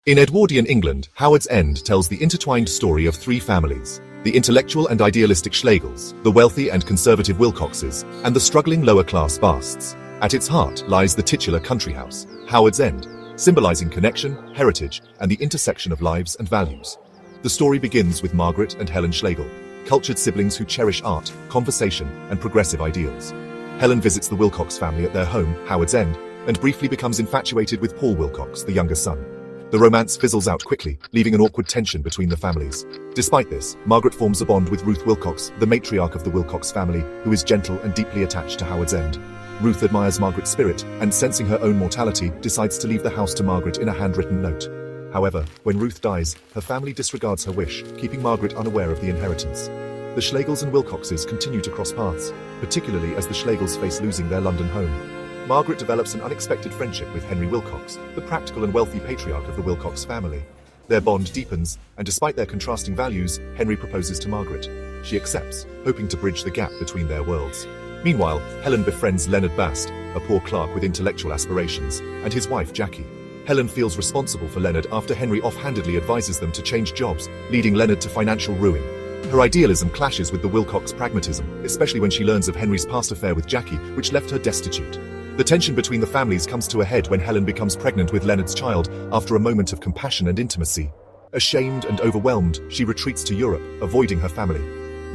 In Edwardian England, Howard's End tells the intertwined story of three families: the intellectual and idealistic Schlegels, the wealthy and conservative Wilcoxes, and the struggling lower-class Basts. At its heart lies the titular country house, Howard's End, symbolizing connection, heritage, and the intersection of lives and values. The story begins with Margaret and Helen Schlegel, cultured siblings who cherish art, conversation, and progressive ideals. Helen visits the Wilcox family at their home, Howard's End, and briefly becomes infatuated with Paul Wilcox, the younger son. The romance fizzles out quickly, leaving an awkward tension between the families. Despite this, Margaret forms a bond with Ruth Wilcox, the matriarch of the Wilcox family, who is gentle and deeply attached to Howard's End. Ruth admires Margaret's spirit, and sensing her own mortality, decides to leave the house to Margaret in a handwritten note. However, when Ruth dies, her family disregards her wish, keeping Margaret unaware of the inheritance. The Schlegels and Wilcoxes continue to cross paths, particularly as the Schlegels face losing their London home. Margaret develops an unexpected friendship with Henry Wilcox, the practical and wealthy patriarch of the Wilcox family. Their bond deepens, and despite their contrasting values, Henry proposes to Margaret. She accepts, hoping to bridge the gap between their worlds. Meanwhile, Helen befriends Leonard Basts, a poor clerk with intellectual aspirations, and his wife Jackie. Helen feels responsible for Leonard after Henry offhandedly advises them to change jobs, leading Leonard to financial ruin. Her idealism clashes with the Wilcox pragmatism, especially when she learns of Henry's past affair with Jackie, which left her destitute. The tension between the families comes to a head when Helen becomes pregnant with Leonard's child after a moment of compassion and intimacy. Ashamed and overwhelmed, she retreats to Europe, avoiding her family.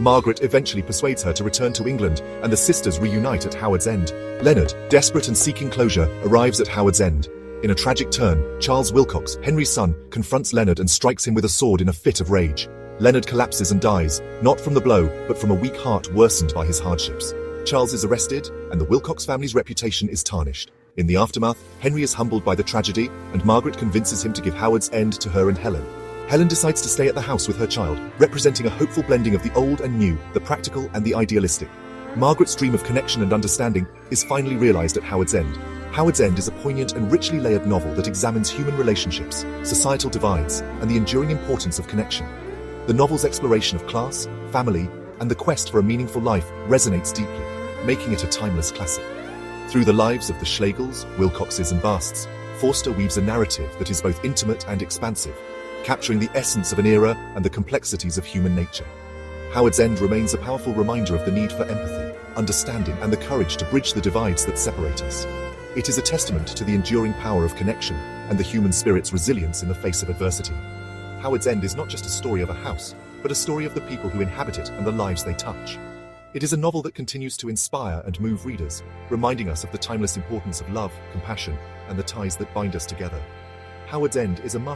Margaret eventually persuades her to return to England, and the sisters reunite at Howard's End. Leonard, desperate and seeking closure, arrives at Howard's End. In a tragic turn, Charles Wilcox, Henry's son, confronts Leonard and strikes him with a sword in a fit of rage. Leonard collapses and dies, not from the blow, but from a weak heart worsened by his hardships. Charles is arrested, and the Wilcox family's reputation is tarnished. In the aftermath, Henry is humbled by the tragedy, and Margaret convinces him to give Howard's End to her and Helen. Helen decides to stay at the house with her child, representing a hopeful blending of the old and new, the practical and the idealistic. Margaret's dream of connection and understanding is finally realized at Howard's End. Howard's End is a poignant and richly layered novel that examines human relationships, societal divides, and the enduring importance of connection. The novel's exploration of class, family, and the quest for a meaningful life resonates deeply, making it a timeless classic. Through the lives of the Schlegels, Wilcoxes, and Basts, Forster weaves a narrative that is both intimate and expansive, capturing the essence of an era and the complexities of human nature. Howard's End remains a powerful reminder of the need for empathy, understanding, and the courage to bridge the divides that separate us. It is a testament to the enduring power of connection and the human spirit's resilience in the face of adversity. Howard's End is not just a story of a house, but a story of the people who inhabit it and the lives they touch. It is a novel that continues to inspire and move readers, reminding us of the timeless importance of love, compassion, and the ties that bind us together. Howard's End is a